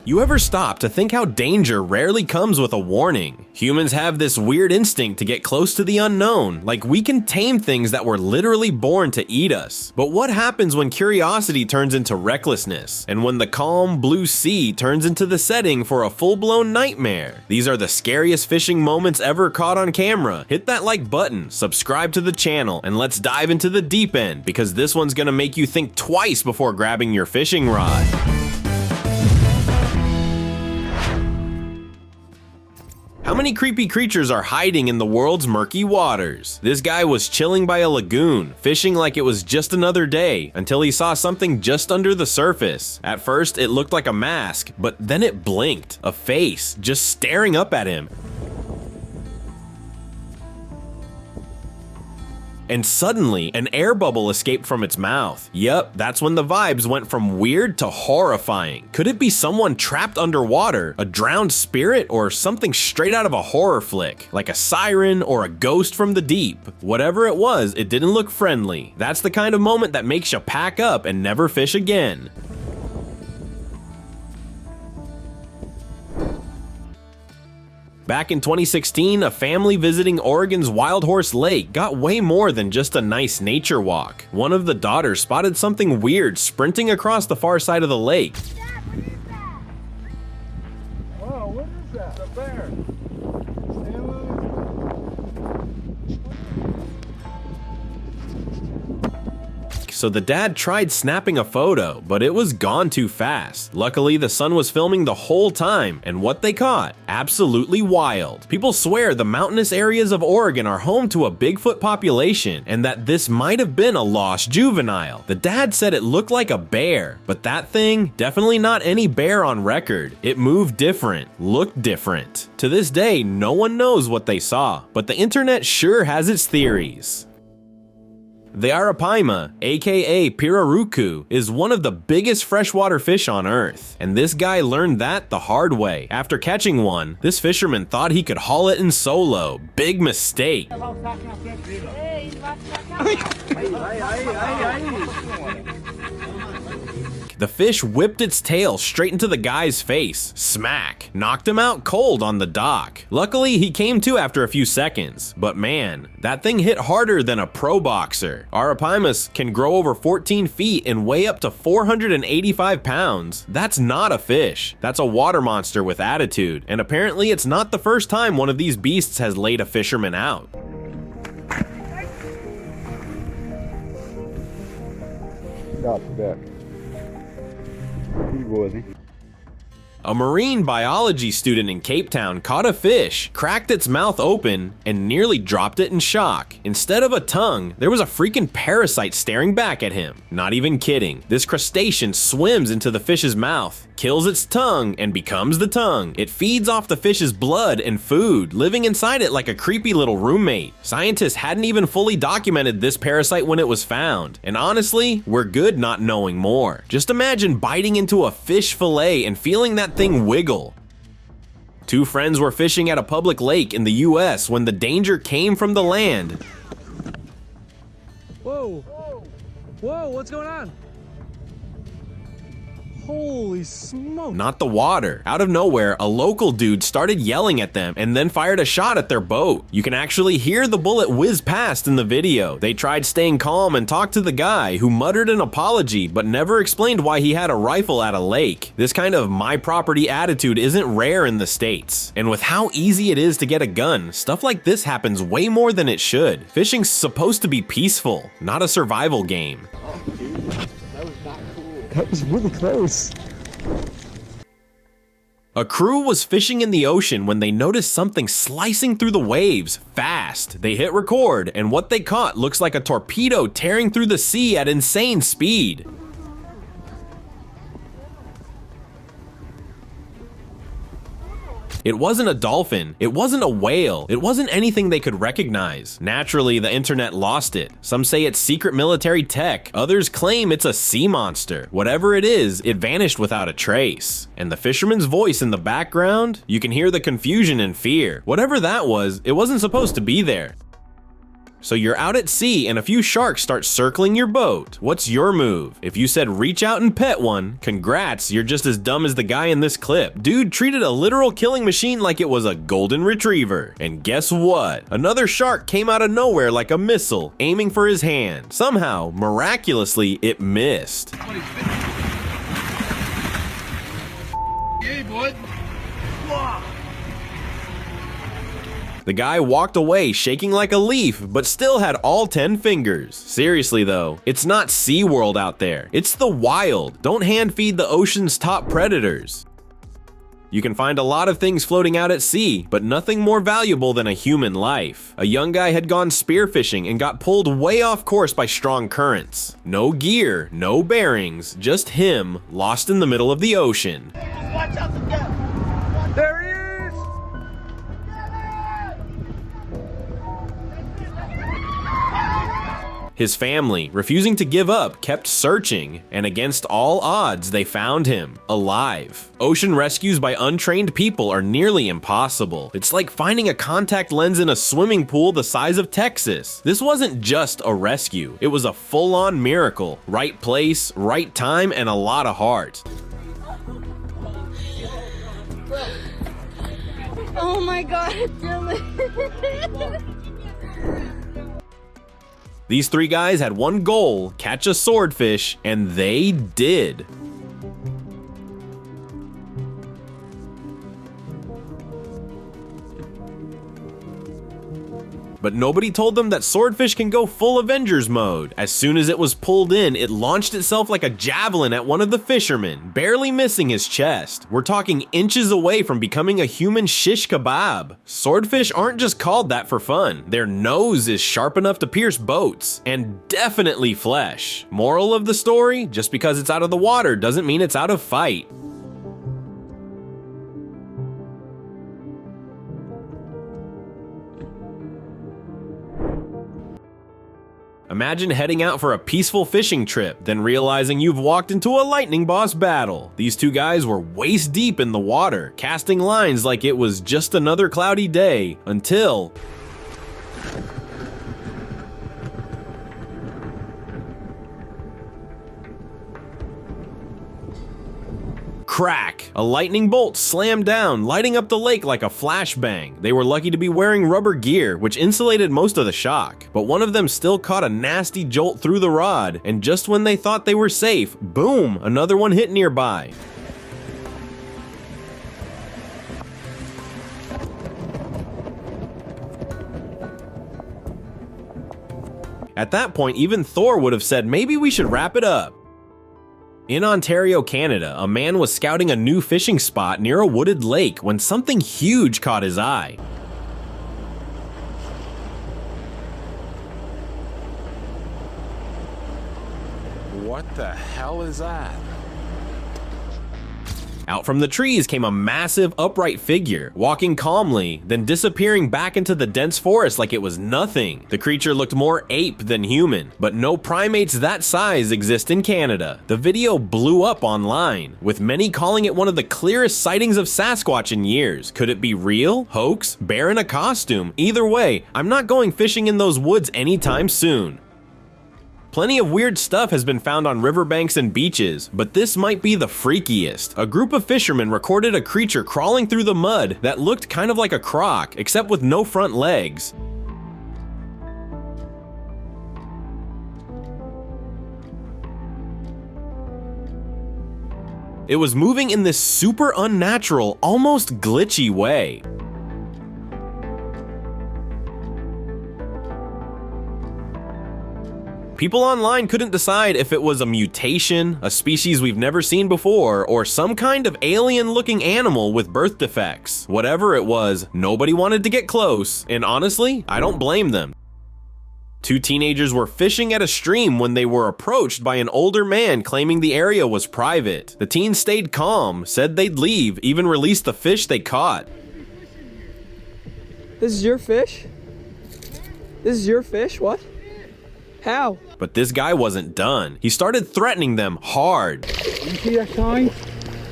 You ever stop to think how danger rarely comes with a warning? Humans have this weird instinct to get close to the unknown, like we can tame things that were literally born to eat us. But what happens when curiosity turns into recklessness, and when the calm blue sea turns into the setting for a full-blown nightmare? These are the scariest fishing moments ever caught on camera. Hit that like button, subscribe to the channel, and let's dive into the deep end, because this one's gonna make you think twice before grabbing your fishing rod. How many creepy creatures are hiding in the world's murky waters? This guy was chilling by a lagoon, fishing like it was just another day, until he saw something just under the surface. At first, it looked like a mask, but then it blinked, a face just staring up at him. And suddenly, an air bubble escaped from its mouth. Yup, that's when the vibes went from weird to horrifying. Could it be someone trapped underwater, a drowned spirit, or something straight out of a horror flick, like a siren or a ghost from the deep? Whatever it was, it didn't look friendly. That's the kind of moment that makes you pack up and never fish again. Back in 2016, a family visiting Oregon's Wild Horse Lake got way more than just a nice nature walk. One of the daughters spotted something weird sprinting across the far side of the lake. Dad, what is that? Whoa, what is that? A bear. So the dad tried snapping a photo, but it was gone too fast. Luckily, the son was filming the whole time, and what they caught? Absolutely wild. People swear the mountainous areas of Oregon are home to a Bigfoot population, and that this might have been a lost juvenile. The dad said it looked like a bear, but that thing, definitely not any bear on record. It moved different, looked different. To this day, no one knows what they saw, but the internet sure has its theories. The arapaima, aka pirarucu, is one of the biggest freshwater fish on Earth, and this guy learned that the hard way. After catching one, this fisherman thought he could haul it in solo. Big mistake. The fish whipped its tail straight into the guy's face. Smack! Knocked him out cold on the dock. Luckily, he came to after a few seconds. But man, that thing hit harder than a pro boxer. Arapaimas can grow over 14 feet and weigh up to 485 pounds. That's not a fish. That's a water monster with attitude. And apparently, it's not the first time one of these beasts has laid a fisherman out. Got that. A marine biology student in Cape Town caught a fish, cracked its mouth open, and nearly dropped it in shock. Instead of a tongue, there was a freaking parasite staring back at him. Not even kidding. This crustacean swims into the fish's mouth, kills its tongue, and becomes the tongue. It feeds off the fish's blood and food, living inside it like a creepy little roommate. Scientists hadn't even fully documented this parasite when it was found. And honestly, we're good not knowing more. Just imagine biting into a fish fillet and feeling that thing wiggle. Two friends were fishing at a public lake in the US when the danger came from the land. Whoa! Whoa, what's going on? Holy smoke. Not the water. Out of nowhere, a local dude started yelling at them and then fired a shot at their boat. You can actually hear the bullet whiz past in the video. They tried staying calm and talked to the guy, who muttered an apology but never explained why he had a rifle at a lake. This kind of my property attitude isn't rare in the States. And with how easy it is to get a gun, stuff like this happens way more than it should. Fishing's supposed to be peaceful, not a survival game. Oh, dude, that was not cool. That was really close. A crew was fishing in the ocean when they noticed something slicing through the waves fast. They hit record, and what they caught looks like a torpedo tearing through the sea at insane speed. It wasn't a dolphin, it wasn't a whale, it wasn't anything they could recognize. Naturally, the internet lost it. Some say it's secret military tech, others claim it's a sea monster. Whatever it is, it vanished without a trace. And the fisherman's voice in the background? You can hear the confusion and fear. Whatever that was, it wasn't supposed to be there. So you're out at sea and a few sharks start circling your boat. What's your move? If you said reach out and pet one, congrats, you're just as dumb as the guy in this clip. Dude treated a literal killing machine like it was a golden retriever. And guess what? Another shark came out of nowhere like a missile, aiming for his hand. Somehow, miraculously, it missed. Hey, bud. The guy walked away shaking like a leaf, but still had all 10 fingers. Seriously though, it's not SeaWorld out there. It's the wild. Don't hand feed the ocean's top predators. You can find a lot of things floating out at sea, but nothing more valuable than a human life. A young guy had gone spearfishing and got pulled way off course by strong currents. No gear, no bearings, just him, lost in the middle of the ocean. Watch out the depth. There he is. His family, refusing to give up, kept searching, and against all odds, they found him, alive. Ocean rescues by untrained people are nearly impossible. It's like finding a contact lens in a swimming pool the size of Texas. This wasn't just a rescue, it was a full-on miracle. Right place, right time, and a lot of heart. Oh my God, Dylan. These three guys had one goal, catch a swordfish, and they did. But nobody told them that swordfish can go full Avengers mode. As soon as it was pulled in, it launched itself like a javelin at one of the fishermen, barely missing his chest. We're talking inches away from becoming a human shish kebab. Swordfish aren't just called that for fun. Their nose is sharp enough to pierce boats, and definitely flesh. Moral of the story, just because it's out of the water doesn't mean it's out of fight. Imagine heading out for a peaceful fishing trip, then realizing you've walked into a lightning boss battle. These two guys were waist deep in the water, casting lines like it was just another cloudy day, until... crack! A lightning bolt slammed down, lighting up the lake like a flashbang. They were lucky to be wearing rubber gear, which insulated most of the shock. But one of them still caught a nasty jolt through the rod, and just when they thought they were safe, boom, another one hit nearby. At that point, even Thor would have said maybe we should wrap it up. In Ontario, Canada, a man was scouting a new fishing spot near a wooded lake when something huge caught his eye. What the hell is that? Out from the trees came a massive upright figure, walking calmly, then disappearing back into the dense forest like it was nothing. The creature looked more ape than human, but no primates that size exist in Canada. The video blew up online, with many calling it one of the clearest sightings of Sasquatch in years. Could it be real? Hoax? Bear in a costume? Either way, I'm not going fishing in those woods anytime soon. Plenty of weird stuff has been found on riverbanks and beaches, but this might be the freakiest. A group of fishermen recorded a creature crawling through the mud that looked kind of like a croc, except with no front legs. It was moving in this super unnatural, almost glitchy way. People online couldn't decide if it was a mutation, a species we've never seen before, or some kind of alien-looking animal with birth defects. Whatever it was, nobody wanted to get close, and honestly, I don't blame them. Two teenagers were fishing at a stream when they were approached by an older man claiming the area was private. The teens stayed calm, said they'd leave, even released the fish they caught. This is your fish? This is your fish? What? How? But this guy wasn't done. He started threatening them hard. You see that sign?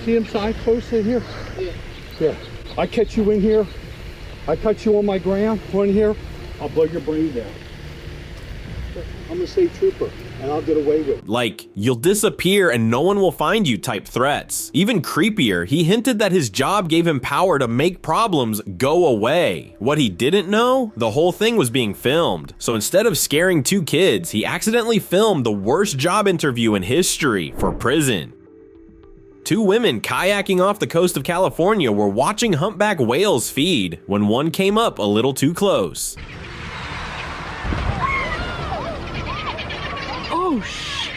See them sign posted here? Yeah. Yeah. I catch you in here. I catch you on my ground, in here. I'll blow your brains out. I'm a state trooper, and I'll get away with it. Like, you'll disappear and no one will find you type threats. Even creepier, he hinted that his job gave him power to make problems go away. What he didn't know? The whole thing was being filmed. So instead of scaring 2 kids, he accidentally filmed the worst job interview in history for prison. 2 women kayaking off the coast of California were watching humpback whales feed when one came up a little too close. Oh, shh.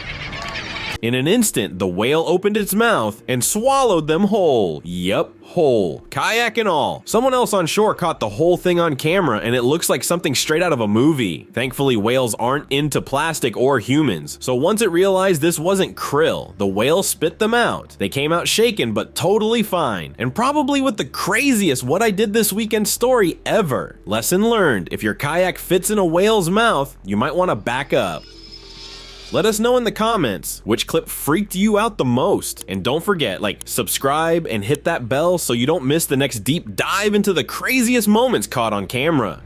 In an instant, the whale opened its mouth and swallowed them whole. Yup, whole. Kayak and all. Someone else on shore caught the whole thing on camera and it looks like something straight out of a movie. Thankfully, whales aren't into plastic or humans. So once it realized this wasn't krill, the whale spit them out. They came out shaken but totally fine. And probably with the craziest what I did this weekend story ever. Lesson learned, if your kayak fits in a whale's mouth, you might want to back up. Let us know in the comments which clip freaked you out the most. And don't forget, subscribe and hit that bell so you don't miss the next deep dive into the craziest moments caught on camera.